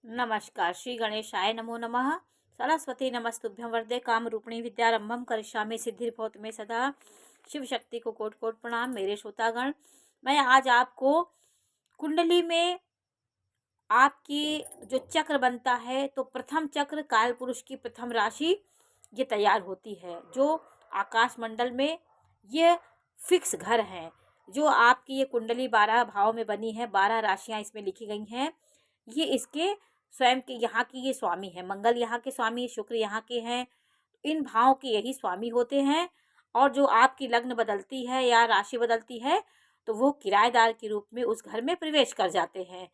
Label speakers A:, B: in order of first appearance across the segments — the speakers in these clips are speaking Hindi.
A: नमस्कार। श्री गणेशाय नमो नमः। सरस्वती नमस्तुभ्यं वरदे कामरूपिणी विद्यारंभम करिष्यामि सिद्धिर्भवतु मे सदा। शिव शक्ति को कोटि कोटि प्रणाम। मेरे श्रोतागण, मैं आज आपको कुंडली में आपकी जो चक्र बनता है, तो प्रथम चक्र काल पुरुष की प्रथम राशि ये तैयार होती है। जो आकाश मंडल में ये फिक्स घर हैं, जो आपकी ये कुंडली 12 भाव में बनी है, 12 राशियां इसमें लिखी गई हैं। ये इसके स्वयं के यहाँ की ये स्वामी है। मंगल यहाँ के स्वामी, शुक्र यहाँ के हैं। इन भावों के यही स्वामी होते हैं। और जो आपकी लग्न बदलती है या राशि बदलती है, तो वो किराएदार के रूप में उस घर में प्रवेश कर जाते हैं।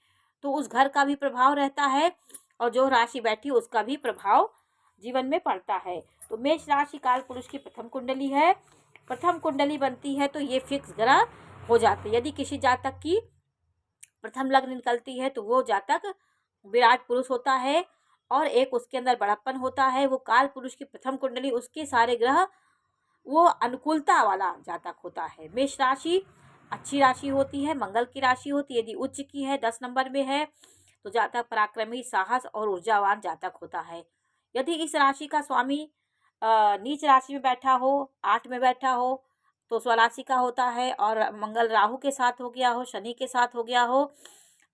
A: तो उस घर का भी प्रभाव रहता है और जो राशि बैठी उसका भी प्रभाव जीवन में पड़ता है। तो मेष राशि काल पुरुष की प्रथम कुंडली है। प्रथम कुंडली बनती है तो ये फिक्स ग्रह हो जाते हैं। यदि किसी जातक की प्रथम लग्न निकलती है तो वो जातक विराट पुरुष होता है और एक उसके अंदर बड़प्पन होता है। वो काल पुरुष की प्रथम कुंडली, उसके सारे ग्रह वो अनुकूलता वाला जातक होता है। मेष राशि अच्छी राशि होती है, मंगल की राशि होती है। यदि उच्च की है, 10 नंबर में है, तो जातक पराक्रमी, साहस और ऊर्जावान जातक होता है। यदि इस राशि का स्वामी नीच राशि में बैठा हो, 8 में बैठा हो, तो स्वराशि का होता है और मंगल राहु के साथ हो गया हो, शनि के साथ हो गया हो,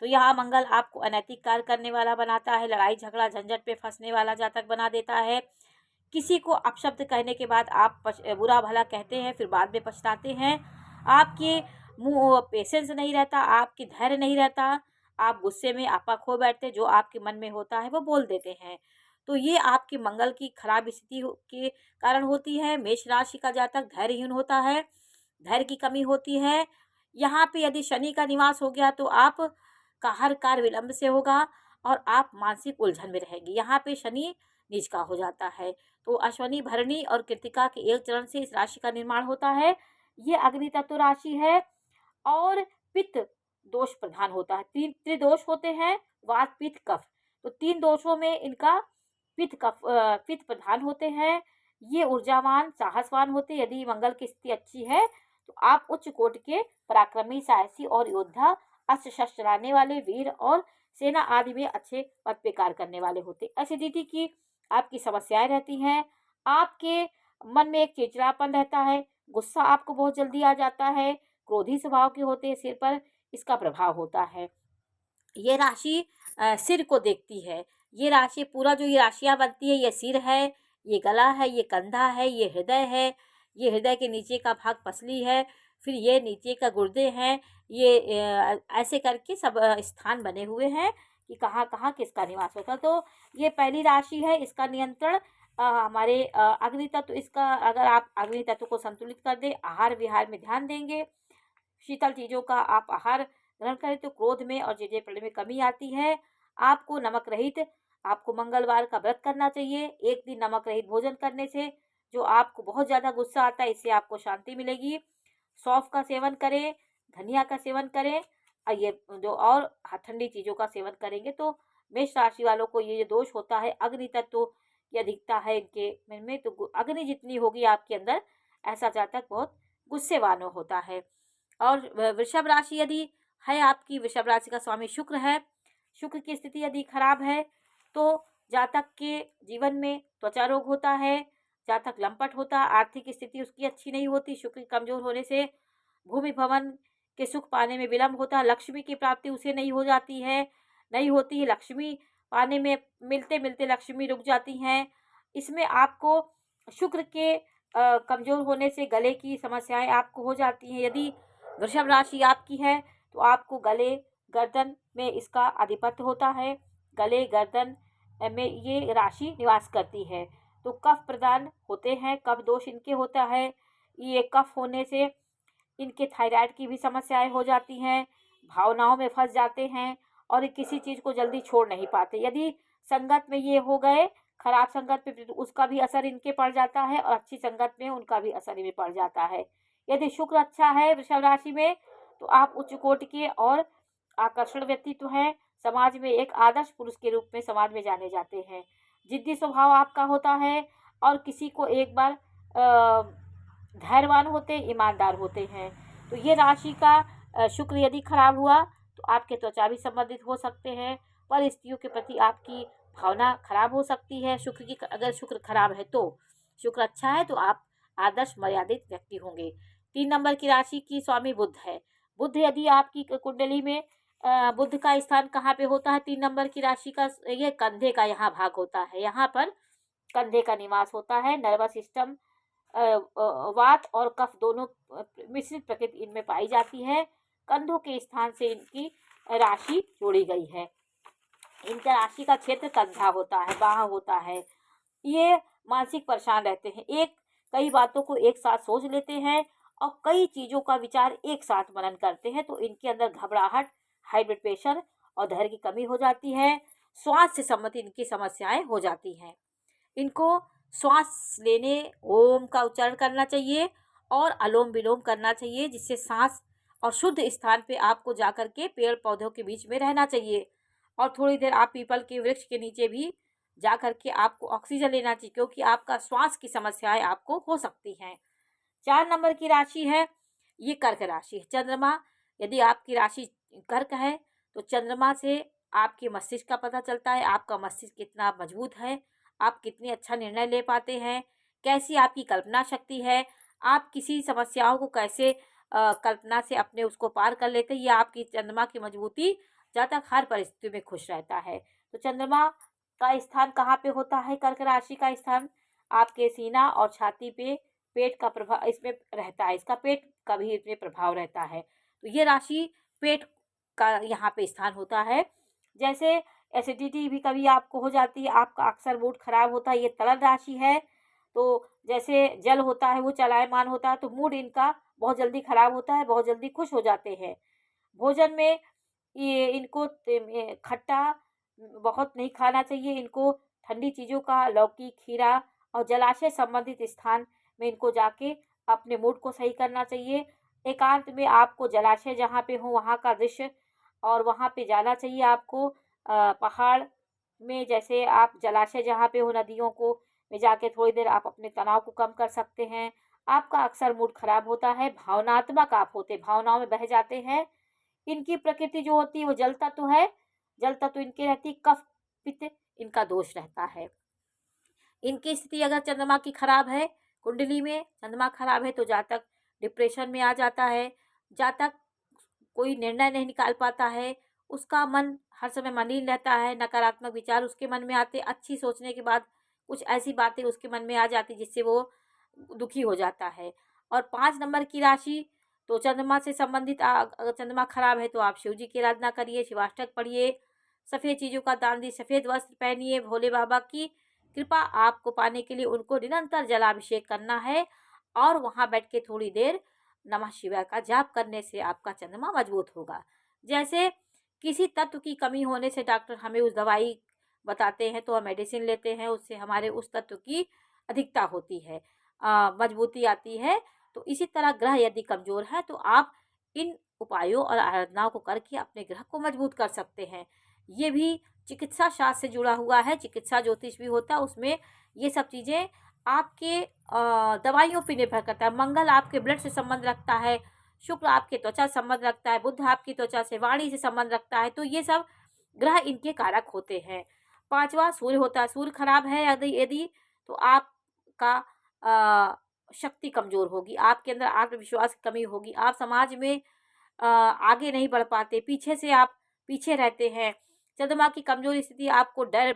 A: तो यहाँ मंगल आपको अनैतिक कार्य करने वाला बनाता है, लड़ाई झगड़ा झंझट पे फंसने वाला जातक बना देता है। किसी को अपशब्द कहने के बाद आप बुरा भला कहते हैं, फिर बाद में पछताते हैं। आपके मुंह पेशेंस नहीं रहता, आपकी धैर्य नहीं रहता, आप गुस्से में आपा खो बैठते, जो आपके मन में होता है वो बोल देते हैं। तो ये आपकी मंगल की खराब स्थिति के कारण होती है। मेष राशि का जातक धैर्यहीन होता है, धैर्य की कमी होती है। यहाँ पे यदि शनि का निवास हो गया तो आप का हर कार्य विलंब से होगा और आप मानसिक उलझन में रहेंगे। यहाँ पे शनि नीच का हो जाता है। तो अश्वनी, भरणी और कृतिका के एक चरण से इस राशि का निर्माण होता है। ये अग्नि तत्व राशि है और पित्त दोष प्रधान होता है। 3 त्रिदोष होते हैं, वात पित्त कफ। तो 3 दोषों में इनका पित्त प्रधान होते हैं। ये ऊर्जावान, साहसवान होते हैं। यदि मंगल की स्थिति अच्छी है तो आप उच्च कोट के पराक्रमी, साहसी और योद्धा, अस्त्र शस्त्र चलाने वाले वीर और सेना आदि में अच्छे पद पे कार्य करने वाले होते। एसिडिटी की आपकी समस्याएं रहती हैं। आपके मन में एक चिड़चिड़ापन रहता है, गुस्सा आपको बहुत जल्दी आ जाता है, क्रोधी स्वभाव के होते हैं, सिर पर इसका प्रभाव होता है। ये राशि सिर को देखती है। ये राशि पूरा जो ये राशियाँ बनती है, ये सिर है, ये गला है, ये कंधा है, ये हृदय है, ये हृदय के नीचे का भाग पसली है, फिर ये नीचे का गुर्दे हैं। ये ऐसे करके सब स्थान बने हुए हैं कि कहाँ कहाँ किसका निवास होता है। तो ये पहली राशि है, इसका नियंत्रण हमारे अग्नि तत्व। इसका अगर आप अग्नि तत्व को संतुलित कर दें, आहार विहार में ध्यान देंगे, शीतल चीज़ों का आप आहार ग्रहण करें, तो क्रोध में और चीजें पड़ने में कमी आती है। आपको नमक रहित, आपको मंगलवार का व्रत करना चाहिए। एक दिन नमक रहित भोजन करने से जो आपको बहुत ज़्यादा गुस्सा आता है, इससे आपको शांति मिलेगी। सौंफ का सेवन करें, धनिया का सेवन करें, और ये जो और ठंडी चीज़ों का सेवन करेंगे तो मेष राशि वालों को ये दोष होता है, अग्नि तत्व की अधिकता है इनके मन में। तो अग्नि जितनी होगी आपके अंदर, ऐसा जातक बहुत गुस्सेवान होता है। और वृषभ राशि यदि है आपकी, वृषभ राशि का स्वामी शुक्र है, शुक्र की स्थिति यदि खराब है तो जातक के जीवन में त्वचा रोग होता है, जातक लंपट होता है, आर्थिक स्थिति उसकी अच्छी नहीं होती। शुक्र कमजोर होने से भूमि भवन के सुख पाने में विलंब होता है, लक्ष्मी की प्राप्ति उसे नहीं हो जाती है, नहीं होती है। लक्ष्मी पाने में मिलते मिलते लक्ष्मी रुक जाती हैं। इसमें आपको शुक्र के कमजोर होने से गले की समस्याएं आपको हो जाती हैं। यदि वृषभ राशि आपकी है तो आपको गले, गर्दन में इसका आधिपत्य होता है। गले, गर्दन में ये राशि निवास करती है। तो कफ प्रदान होते हैं, कफ दोष इनके होता है। ये कफ होने से इनके थायराइड की भी समस्याएं हो जाती हैं, भावनाओं में फंस जाते हैं और किसी चीज़ को जल्दी छोड़ नहीं पाते। यदि संगत में ये हो गए, खराब संगत में, तो उसका भी असर इनके पड़ जाता है और अच्छी संगत में उनका भी असर इनमें पड़ जाता है। यदि शुक्र अच्छा है वृषभ राशि में तो आप उच्च कोटि के और आकर्षण व्यक्तित्व हैं, समाज में एक आदर्श पुरुष के रूप में समाज में जाने जाते हैं। जिद्दी स्वभाव आपका होता है और किसी को एक बार धैर्यवान होते, ईमानदार होते हैं। तो ये राशि का शुक्र यदि खराब हुआ तो आपके त्वचा भी संबंधित हो सकते हैं, परिस्थितियों के प्रति आपकी भावना खराब हो सकती है। शुक्र की अगर शुक्र खराब है तो, शुक्र अच्छा है तो आप आदर्श मर्यादित व्यक्ति होंगे। 3 नंबर की राशि की स्वामी बुध है। बुध यदि आपकी कुंडली में बुध का स्थान कहाँ पे होता है 3 नंबर की राशि का, ये कंधे का यहाँ भाग होता है, यहाँ पर कंधे का निवास होता है। नर्वस सिस्टम, वात और कफ दोनों मिश्रित प्रकृति इनमें पाई जाती है। कंधों के स्थान से इनकी राशि जोड़ी गई है। इनका राशि का क्षेत्र कंधा होता है, बाह होता है। ये मानसिक परेशान रहते हैं, कई बातों को एक साथ सोच लेते हैं और कई चीज़ों का विचार एक साथ मनन करते हैं, तो इनके अंदर घबराहट, हाई ब्लड प्रेशर और धैर्य की कमी हो जाती है। श्वास से संबंधित इनकी समस्याएं हो जाती हैं। इनको श्वास लेने ओम का उच्चारण करना चाहिए और अलोम विलोम करना चाहिए, जिससे सांस और शुद्ध स्थान पे आपको जाकर के पेड़ पौधों के बीच में रहना चाहिए। और थोड़ी देर आप पीपल के वृक्ष के नीचे भी जा करके आपको ऑक्सीजन लेना चाहिए, क्योंकि आपका श्वास की समस्याएं आपको हो सकती हैं। 4 नंबर की राशि है, ये कर्क राशि है। चंद्रमा, यदि आपकी राशि कर्क है तो चंद्रमा से आपके मस्तिष्क का पता चलता है, आपका मस्तिष्क कितना मजबूत है, आप कितने अच्छा निर्णय ले पाते हैं, कैसी आपकी कल्पना शक्ति है, आप किसी समस्याओं को कैसे कल्पना से अपने उसको पार कर लेते हैं। ये आपकी चंद्रमा की मजबूती ज़्यादा हर परिस्थिति में खुश रहता है। तो चंद्रमा का स्थान कहाँ पे होता है, कर्क राशि का स्थान आपके सीना और छाती पे, पेट का प्रभाव इसमें रहता है, इसका पेट का भी इसमें प्रभाव रहता है। तो ये राशि पेट का यहाँ पे स्थान होता है। जैसे एसिडिटी भी कभी आपको हो जाती है, आपका अक्सर मूड खराब होता है, ये तरल राशि है। तो जैसे जल होता है वो चलायमान होता है, तो मूड इनका बहुत जल्दी खराब होता है, बहुत जल्दी खुश हो जाते हैं। भोजन में ये इनको खट्टा बहुत नहीं खाना चाहिए, इनको ठंडी चीज़ों का, लौकी, खीरा और जलाशय संबंधित स्थान में इनको जाके अपने मूड को सही करना चाहिए। एकांत में आपको जलाशय जहाँ पे हो वहाँ का दृश्य और वहाँ पे जाना चाहिए आपको। पहाड़ में जैसे आप जलाशय जहाँ पे हो, नदियों को में जाके थोड़ी देर आप अपने तनाव को कम कर सकते हैं। आपका अक्सर मूड खराब होता है, भावनात्मक आप होते, भावनाओं में बह जाते हैं। इनकी प्रकृति जो होती है वो जल तत्व है, जल तत्व इनके रहती, कफ पित्त इनका दोष रहता है। इनकी स्थिति अगर चंद्रमा की खराब है, कुंडली में चंद्रमा खराब है, तो जातक डिप्रेशन में आ जाता है, जातक कोई निर्णय नहीं निकाल पाता है, उसका मन हर समय मलिन रहता है, नकारात्मक विचार उसके मन में आते, अच्छी सोचने के बाद कुछ ऐसी बातें उसके मन में आ जाती जिससे वो दुखी हो जाता है। और 5 नंबर की राशि, तो चंद्रमा से संबंधित अगर चंद्रमा खराब है तो आप शिव जी की आराधना करिए, शिवाष्टक पढ़िए, सफ़ेद चीज़ों का दान दिए, सफ़ेद वस्त्र पहनिए। भोले बाबा की कृपा आपको पाने के लिए उनको निरंतर जलाभिषेक करना है और वहाँ बैठ के थोड़ी देर नमः शिवाय का जाप करने से आपका चंद्रमा मजबूत होगा। जैसे किसी तत्व की कमी होने से डॉक्टर हमें उस दवाई बताते हैं तो हम मेडिसिन लेते हैं, उससे हमारे उस तत्व की अधिकता होती है, मजबूती आती है। तो इसी तरह ग्रह यदि कमज़ोर है तो आप इन उपायों और आराधनाओं को करके अपने ग्रह को मजबूत कर सकते हैं। ये भी चिकित्सा शास्त्र से जुड़ा हुआ है, चिकित्सा ज्योतिष भी होता है, उसमें ये सब चीज़ें आपके दवाइयों पे निर्भर करता है। मंगल आपके ब्लड से संबंध रखता है, शुक्र आपके त्वचा से संबंध रखता है, बुध आपकी त्वचा से, वाणी से संबंध रखता है। तो ये सब ग्रह इनके कारक होते हैं। 5वां सूर्य होता है, सूर्य खराब है यदि यदि तो आपका शक्ति कमज़ोर होगी, आपके अंदर आत्मविश्वास की कमी होगी, आप समाज में आगे नहीं बढ़ पाते, पीछे से आप पीछे रहते हैं। चंद्रमा की कमज़ोर स्थिति आपको डर,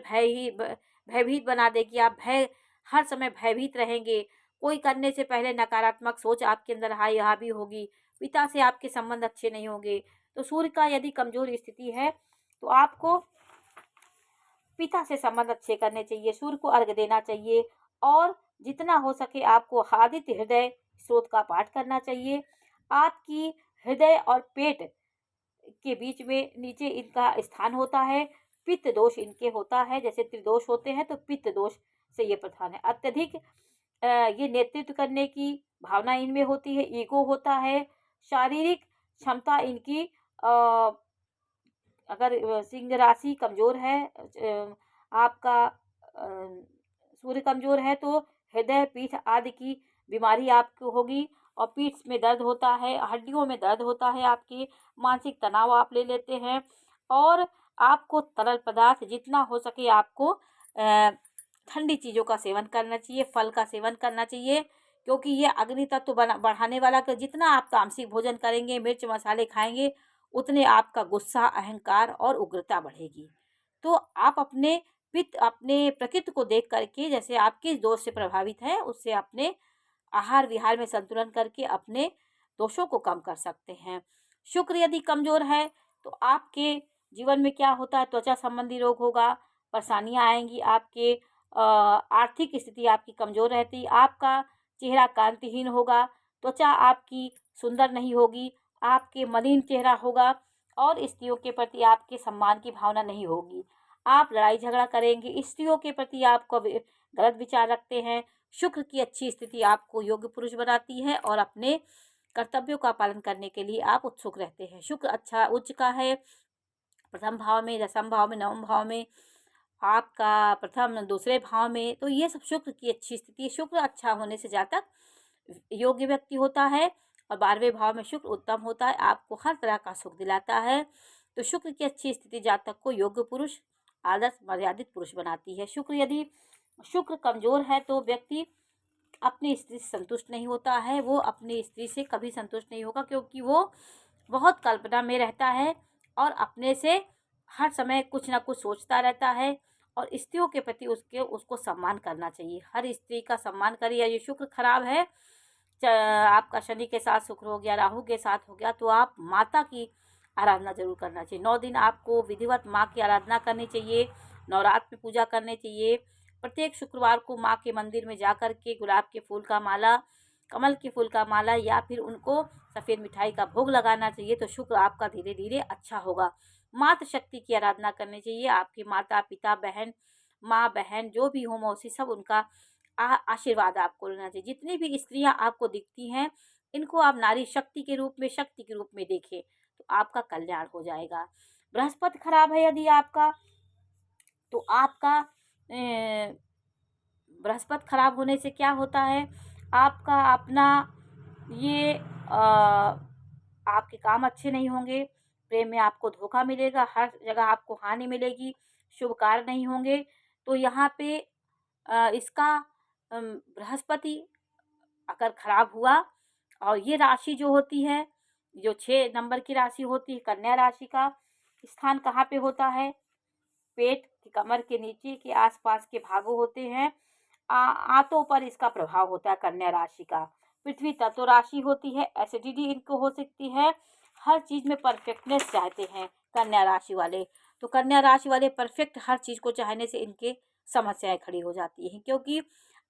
A: भयभीत बना देगी, आप हर समय भयभीत रहेंगे। कोई करने से पहले नकारात्मक सोच आपके अंदर हावी होगी, पिता से आपके संबंध अच्छे नहीं होंगे। तो सूर्य का यदि कमज़ोर स्थिति है तो आपको पिता से संबंध अच्छे करने चाहिए, सूर्य को अर्घ्य देना चाहिए और जितना हो सके आपको आदित्य हृदय स्रोत का पाठ करना चाहिए। आपकी हृदय और पेट के बीच में नीचे इनका स्थान होता है, पित्त दोष इनके होता है, जैसे त्रिदोष होते हैं तो पित्त दोष से ये प्रधान है। अत्यधिक ये नेतृत्व करने की भावना इनमें होती है, ईगो होता है, शारीरिक क्षमता इनकी अगर सिंह राशि कमज़ोर है, आपका सूर्य कमज़ोर है तो हृदय, पीठ आदि की बीमारी आपको होगी और पीठ में दर्द होता है, हड्डियों में दर्द होता है, आपके मानसिक तनाव आप ले लेते हैं और आपको तरल पदार्थ जितना हो सके आपको ठंडी चीज़ों का सेवन करना चाहिए, फल का सेवन करना चाहिए, क्योंकि ये अग्नि तत्व बढ़ाने वाला जितना आप तामसिक भोजन करेंगे, मिर्च मसाले खाएंगे, उतने आपका गुस्सा, अहंकार और उग्रता बढ़ेगी। तो आप अपने पित्त, अपने प्रकृति को देख करके, जैसे आप किस दोष से प्रभावित हैं, उससे अपने आहार विहार में संतुलन करके अपने दोषों को कम कर सकते हैं। शुक्र यदि कमजोर है तो आपके जीवन में क्या होता है, त्वचा संबंधी रोग होगा, परेशानियां आएंगी, आपके आर्थिक स्थिति आपकी कमजोर रहती, आपका चेहरा कांतिहीन होगा, त्वचा आपकी सुंदर नहीं होगी, आपके मलिन चेहरा होगा और स्त्रियों के प्रति आपके सम्मान की भावना नहीं होगी। आप लड़ाई झगड़ा करेंगे, स्त्रियों के प्रति आपको गलत विचार रखते हैं। शुक्र की अच्छी स्थिति आपको योग्य पुरुष बनाती है और अपने कर्तव्यों का पालन करने के लिए आप उत्सुक रहते हैं। शुक्र अच्छा उच्च का है, प्रथम भाव में, दसम भाव में, नवम भाव में, आपका प्रथम दूसरे भाव में, तो ये सब शुक्र की अच्छी स्थिति। शुक्र अच्छा होने से जातक योग्य व्यक्ति होता है और 12वें भाव में शुक्र उत्तम होता है, आपको हर तरह का सुख दिलाता है। तो शुक्र की अच्छी स्थिति जातक को योग्य पुरुष, आदर्श मर्यादित पुरुष बनाती है। शुक्र कमजोर है तो व्यक्ति अपनी स्त्री से संतुष्ट नहीं होता है, वो अपनी स्त्री से कभी संतुष्ट नहीं होगा, क्योंकि वो बहुत कल्पना में रहता है और अपने से हर समय कुछ ना कुछ सोचता रहता है। और स्त्रियों के प्रति उसको सम्मान करना चाहिए, हर स्त्री का सम्मान करिए। ये शुक्र खराब है, आपका शनि के साथ शुक्र हो गया, राहु के साथ हो गया, तो आप माता की आराधना जरूर करना चाहिए। 9 दिन आपको विधिवत माँ की आराधना करनी चाहिए, नवरात्र में पूजा करनी चाहिए। प्रत्येक शुक्रवार को माँ के मंदिर में जा कर के गुलाब के फूल का माला, कमल के फूल का माला या फिर उनको सफ़ेद मिठाई का भोग लगाना चाहिए, तो शुक्र आपका धीरे धीरे अच्छा होगा। मातृ शक्ति की आराधना करनी चाहिए, आपके माता पिता, बहन, माँ बहन जो भी हो, मौसी, सब उनका आशीर्वाद आपको लेना चाहिए। जितनी भी स्त्रियां आपको दिखती हैं, इनको आप नारी शक्ति के रूप में, शक्ति के रूप में देखें, तो आपका कल्याण हो जाएगा। बृहस्पति खराब है यदि आपका, तो आपका बृहस्पति खराब होने से क्या होता है, आपका अपना ये आपके काम अच्छे नहीं होंगे, प्रेम में आपको धोखा मिलेगा, हर जगह आपको हानि मिलेगी, शुभ कार्य नहीं होंगे। तो यहाँ पे इसका बृहस्पति अगर खराब हुआ, और ये राशि जो होती है, जो 6 नंबर की राशि होती है, कन्या राशि का स्थान कहाँ पे होता है, पेट की कमर के नीचे के आसपास के भागों होते हैं, आंतों पर इसका प्रभाव होता है कन्या राशि का। पृथ्वी तत्व राशि होती है, एसिडिटी इनको हो सकती है, हर चीज में परफेक्टनेस चाहते हैं कन्या राशि वाले। तो कन्या राशि वाले परफेक्ट हर चीज को चाहने से इनके समस्याएं खड़ी हो जाती हैं, क्योंकि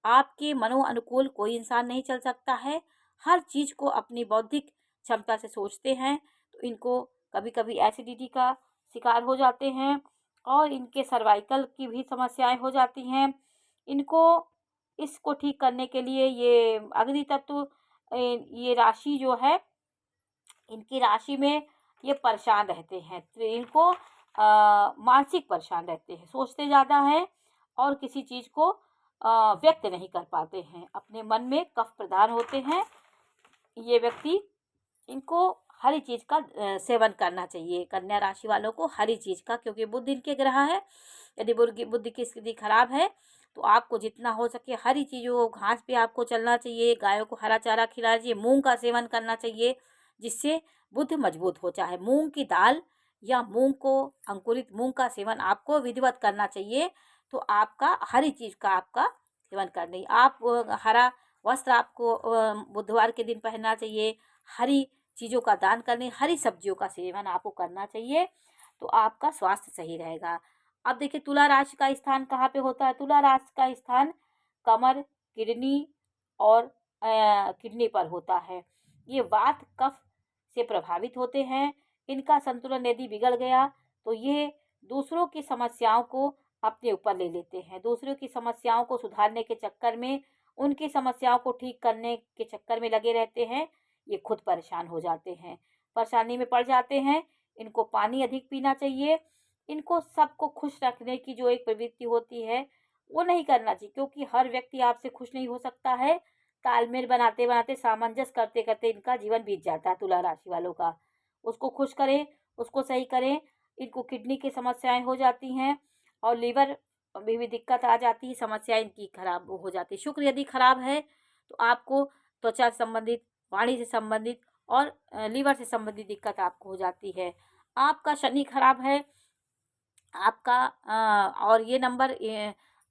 A: आपके मनो अनुकूल कोई इंसान नहीं चल सकता है, हर चीज को अपनी बौद्धिक क्षमता से सोचते हैं, तो इनको कभी कभी एसिडिटी का शिकार हो जाते हैं और इनके सर्वाइकल की भी समस्याएं हो जाती हैं। इनको इसको ठीक करने के लिए ये अग्नि तत्व, ये राशि जो है, इनकी राशि में ये परेशान रहते हैं, तो इनको मानसिक परेशान रहते हैं, सोचते ज़्यादा हैं और किसी चीज़ को व्यक्त नहीं कर पाते हैं, अपने मन में कफ प्रधान होते हैं ये व्यक्ति। इनको हरी चीज़ का सेवन करना चाहिए, कन्या राशि वालों को हरी चीज़ का, क्योंकि बुध इनके ग्रह है। यदि बुद्धि की स्थिति खराब है तो आपको जितना हो सके हरी चीज़ों, घास पे आपको चलना चाहिए, गायों को हरा चारा खिलाना चाहिए, मूंग का सेवन करना चाहिए, जिससे बुद्ध मजबूत हो। चाहे मूंग की दाल या मूंग को, अंकुरित मूंग का सेवन आपको विधिवत करना चाहिए, तो आपका हरी चीज़ का आपका सेवन करनी। आप हरा वस्त्र आपको बुधवार के दिन पहनना चाहिए, हरी चीज़ों का दान करने, हरी सब्जियों का सेवन आपको करना चाहिए, तो आपका स्वास्थ्य सही रहेगा। अब देखिए तुला राशि का स्थान कहाँ पे होता है, तुला राशि का स्थान कमर, किडनी और किडनी पर होता है। ये वात कफ से प्रभावित होते हैं, इनका संतुलन यदि बिगड़ गया तो ये दूसरों की समस्याओं को अपने ऊपर ले लेते हैं, दूसरों की समस्याओं को सुधारने के चक्कर में, उनकी समस्याओं को ठीक करने के चक्कर में लगे रहते हैं, ये खुद परेशान हो जाते हैं, परेशानी में पड़ जाते हैं। इनको पानी अधिक पीना चाहिए, इनको सबको खुश रखने की जो एक प्रवृत्ति होती है वो नहीं करना चाहिए, क्योंकि हर व्यक्ति आपसे खुश नहीं हो सकता है। तालमेल बनाते बनाते, सामंजस्य करते करते इनका जीवन बीत जाता है तुला राशि वालों का। उसको खुश करें, उसको सही करें, इनको किडनी की समस्याएं हो जाती हैं और लीवर में भी दिक्कत आ जाती है, समस्या इनकी खराब हो जाती है। शुक्र यदि खराब है तो आपको त्वचा से संबंधित, वाणी से संबंधित और लीवर से संबंधित दिक्कत आपको हो जाती है। आपका शनि खराब है, आपका और ये नंबर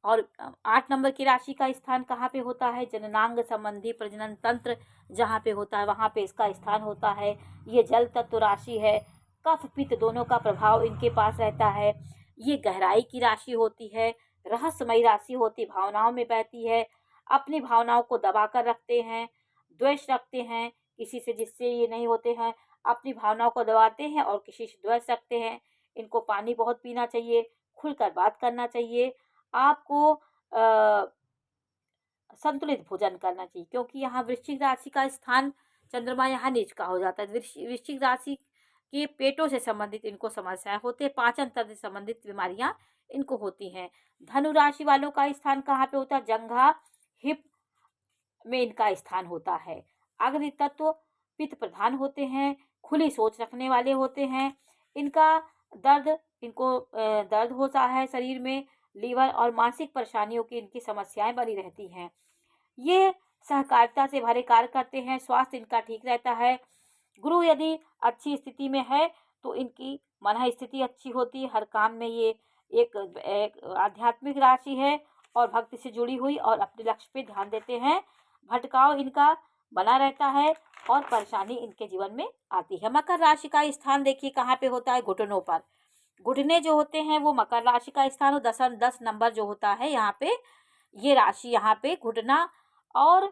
A: और 8 नंबर की राशि का स्थान कहाँ पे होता है? जननांग संबंधी प्रजनन तंत्र जहाँ पे होता है वहाँ पे इसका स्थान होता है। ये जल तत्व राशि है, कफ पित्त दोनों का प्रभाव इनके पास रहता है। ये गहराई की राशि होती है, रहस्यमयी राशि होती, भावनाओं में बहती है, अपनी भावनाओं को दबा कर रखते हैं, द्वेष रखते हैं किसी से जिससे ये नहीं होते हैं, अपनी भावनाओं को दबाते हैं और किसी से द्वेष रखते हैं। इनको पानी बहुत पीना चाहिए, खुलकर बात करना चाहिए। आपको संतुलित भोजन करना चाहिए, क्योंकि यहाँ वृश्चिक राशि का स्थान चंद्रमा यहाँ नीच का हो जाता है। वृश्चिक राशि के पेटों से संबंधित इनको समस्याएं होती है, पाचन तंत्र से संबंधित बीमारियां इनको होती हैं। धनु राशि वालों का स्थान कहाँ पे होता है? जंघा, हिप में इनका स्थान होता है। अग्नि तत्व पित्त प्रधान होते हैं, खुली सोच रखने वाले होते हैं। इनका इनको दर्द होता है शरीर में, लीवर और मानसिक परेशानियों की इनकी समस्याएं बनी रहती हैं। ये सहकारिता से भरे कार्य करते हैं, स्वास्थ्य इनका ठीक रहता है। गुरु यदि अच्छी स्थिति में है तो इनकी मन स्थिति अच्छी होती है, हर काम में ये एक आध्यात्मिक राशि है और भक्ति से जुड़ी हुई और अपने लक्ष्य पे ध्यान देते हैं। भटकाव इनका बना रहता है और परेशानी इनके जीवन में आती है। मकर राशि का स्थान देखिए कहाँ पे होता है? घुटनों पर। घुटने जो होते हैं वो मकर राशि का स्थान हो, 10 नंबर जो होता है यहाँ पे, ये राशि यहाँ पे घुटना और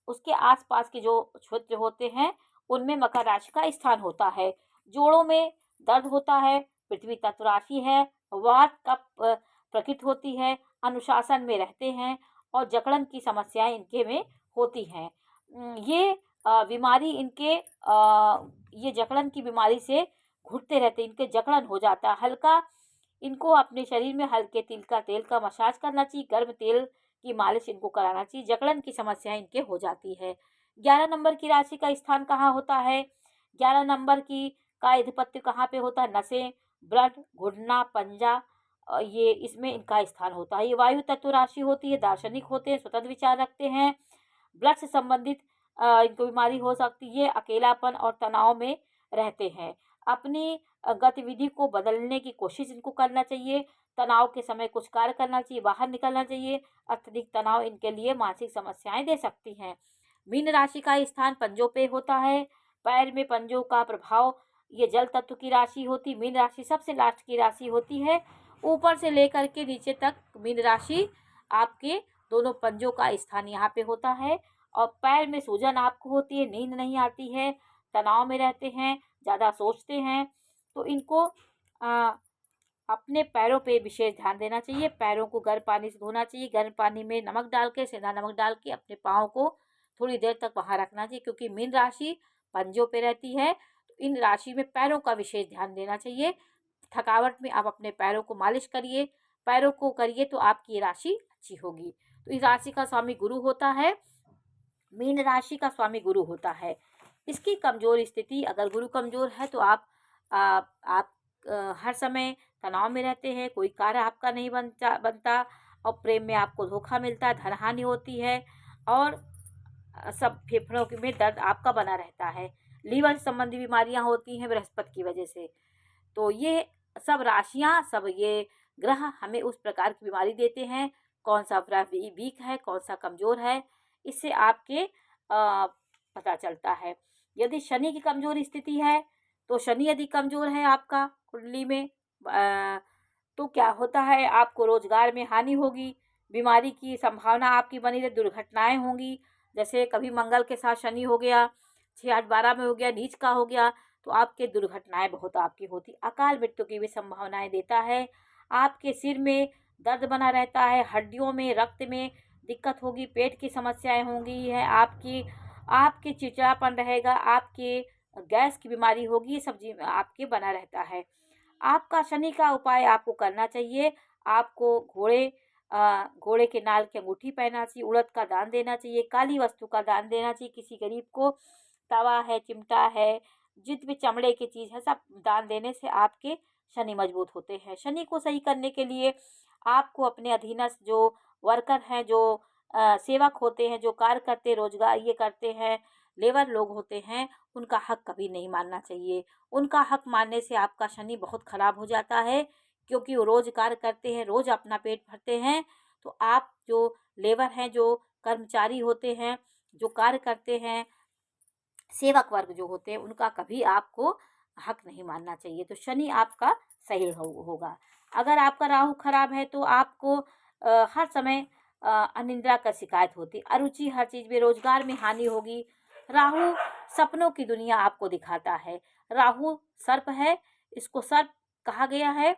A: उसके आसपास के जो क्षेत्र होते हैं उनमें मकर राशि का स्थान होता है। जोड़ों में दर्द होता है, पृथ्वी तत्व राशि है, वात कफ प्रकृति होती है, अनुशासन में रहते हैं और जकड़न की समस्याएं इनके में होती हैं। ये बीमारी इनके ये जकड़न की बीमारी से घुटते रहते, इनके जकड़न हो जाता है हल्का। इनको अपने शरीर में हल्के तिल का मसाज करना चाहिए, गर्म तेल की मालिश इनको कराना चाहिए, जकड़न की समस्या इनके हो जाती है। 11 नंबर की राशि का स्थान कहाँ होता है? 11 नंबर की का आधिपत्य कहाँ पे होता है? नसें, ब्लड, घुटना, पंजा, ये इसमें इनका स्थान होता है। ये वायु तत्व राशि होती है, दार्शनिक होते हैं, स्वतंत्र विचार रखते हैं, ब्लड से संबंधित इनको बीमारी हो सकती है, अकेलापन और तनाव में रहते हैं। अपनी गतिविधि को बदलने की कोशिश इनको करना चाहिए, तनाव के समय कुछ कार्य करना चाहिए, बाहर निकलना चाहिए। अत्यधिक तनाव इनके लिए मानसिक समस्याएं दे सकती हैं। मीन राशि का स्थान पंजों पे होता है, पैर में पंजों का प्रभाव, ये जल तत्व की राशि होती। मीन राशि सबसे लास्ट की राशि होती है, ऊपर से लेकर के नीचे तक मीन राशि आपके दोनों पंजों का स्थान यहाँ पे होता है। और पैर में सूजन आपको होती है, नींद नहीं आती है, तनाव में रहते हैं, ज़्यादा सोचते हैं, तो इनको अपने पैरों पे विशेष ध्यान देना चाहिए। पैरों को गर्म पानी से धोना चाहिए, गर्म पानी में नमक डाल के, सेंधा नमक डाल के अपने पाँव को थोड़ी देर तक वहाँ रखना चाहिए, क्योंकि मीन राशि पंजों पे रहती है। तो इन राशि में पैरों का विशेष ध्यान देना चाहिए। थकावट में आप अपने पैरों को मालिश करिए, पैरों को करिए तो आपकी ये राशि अच्छी होगी। तो इस राशि का स्वामी गुरु होता है, मीन राशि का स्वामी गुरु होता है। इसकी कमजोर स्थिति, अगर गुरु कमजोर है तो आप हर समय तनाव में रहते हैं, कोई कार्य आपका नहीं बनता और प्रेम में आपको धोखा मिलता है, धन हानि होती है और सब फेफड़ों में दर्द आपका बना रहता है, लीवर संबंधी बीमारियां होती हैं बृहस्पति की वजह से। तो ये सब राशियां, सब ये ग्रह हमें उस प्रकार की बीमारी देते हैं। कौन सा ग्रह वीक है, कौन सा कमजोर है, इससे आपके पता चलता है। यदि शनि की कमजोर स्थिति है तो शनि यदि कमजोर है आपका कुंडली में तो क्या होता है? आपको रोजगार में हानि होगी, बीमारी की संभावना आपकी बनी रहे, दुर्घटनाएं होंगी। जैसे कभी मंगल के साथ शनि हो गया, 6, 8, 12 में हो गया, नीच का हो गया, तो आपके दुर्घटनाएं बहुत आपकी होती, अकाल मृत्यु की भी संभावनाएं देता है। आपके सिर में दर्द बना रहता है, हड्डियों में, रक्त में दिक्कत होगी, पेट की समस्याएं होंगी, है आपके चिड़चिड़ापन रहेगा, आपके गैस की बीमारी होगी, ये सब आपके बना रहता है। आपका शनि का उपाय आपको करना चाहिए। आपको घोड़े के नाल की अंगूठी पहनना चाहिए, उड़द का दान देना चाहिए, काली वस्तु का दान देना चाहिए किसी गरीब को। तवा है, चिमटा है, जितने भी चमड़े की चीज़ है सब दान देने से आपके शनि मजबूत होते हैं। शनि को सही करने के लिए आपको अपने अधीनस्थ जो वर्कर हैं, जो सेवक होते हैं, जो कार्य करते रोजगार ये करते हैं, लेबर लोग होते हैं, उनका हक कभी नहीं मानना चाहिए। उनका हक मानने से आपका शनि बहुत खराब हो जाता है, क्योंकि वो रोज कार्य करते हैं, रोज अपना पेट भरते हैं। तो आप जो लेबर हैं, जो कर्मचारी होते हैं, जो कार्य करते हैं, सेवक वर्ग जो होते हैं, उनका कभी आपको हक नहीं मानना चाहिए। तो शनि आपका सही होगा। अगर आपका राहु खराब है तो आपको हर समय अनिद्रा का शिकायत होती, अरुचि हर चीज़ में, रोजगार में हानि होगी। राहु सपनों की दुनिया आपको दिखाता है। राहु सर्प है, इसको सर्प कहा गया है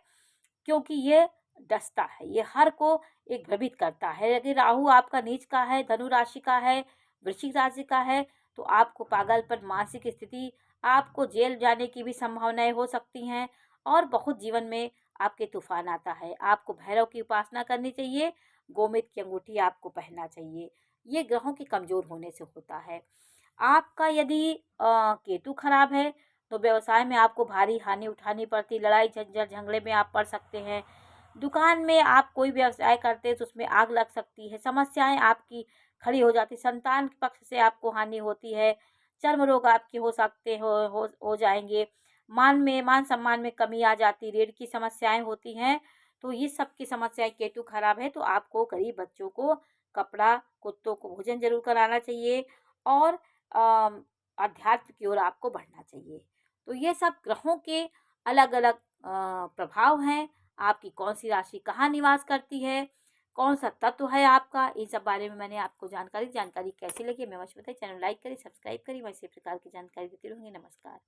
A: क्योंकि ये डसता है, ये हर को एक भ्रमित करता है। यदि राहु आपका नीच का है, धनु राशि का है, वृश्चिक राशि का है, तो आपको पागलपन, मानसिक स्थिति, आपको जेल जाने की भी संभावनाएं हो सकती हैं और बहुत जीवन में आपके तूफान आता है। आपको भैरव की उपासना करनी चाहिए, गोमित की अंगूठी आपको पहनना चाहिए। ये ग्रहों के कमजोर होने से होता है। आपका यदि केतु खराब है तो व्यवसाय में आपको भारी हानि उठानी पड़ती, लड़ाई झंझट झगड़े में आप पड़ सकते हैं। दुकान में आप कोई व्यवसाय करते हैं तो उसमें आग लग सकती है, समस्याएं आपकी खड़ी हो जाती, संतान के पक्ष से आपको हानि होती है, चर्म रोग आपके हो सकते हो जाएंगे, मान सम्मान में कमी आ जाती, ऋण की समस्याएं होती हैं। तो ये सब की समस्याएं, केतु खराब है तो आपको गरीब बच्चों को कपड़ा, कुत्तों को भोजन जरूर कराना चाहिए और अध्यात्म की ओर आपको बढ़ना चाहिए। तो ये सब ग्रहों के अलग अलग प्रभाव हैं। आपकी कौन सी राशि कहाँ निवास करती है, कौन सा तत्व है आपका, इन सब बारे में मैंने आपको जानकारी कैसी लगी मैं अवश्य बताइए। चैनल लाइक करिए, सब्सक्राइब करिए, मैं इसी प्रकार की जानकारी देती रहूँगी। नमस्कार।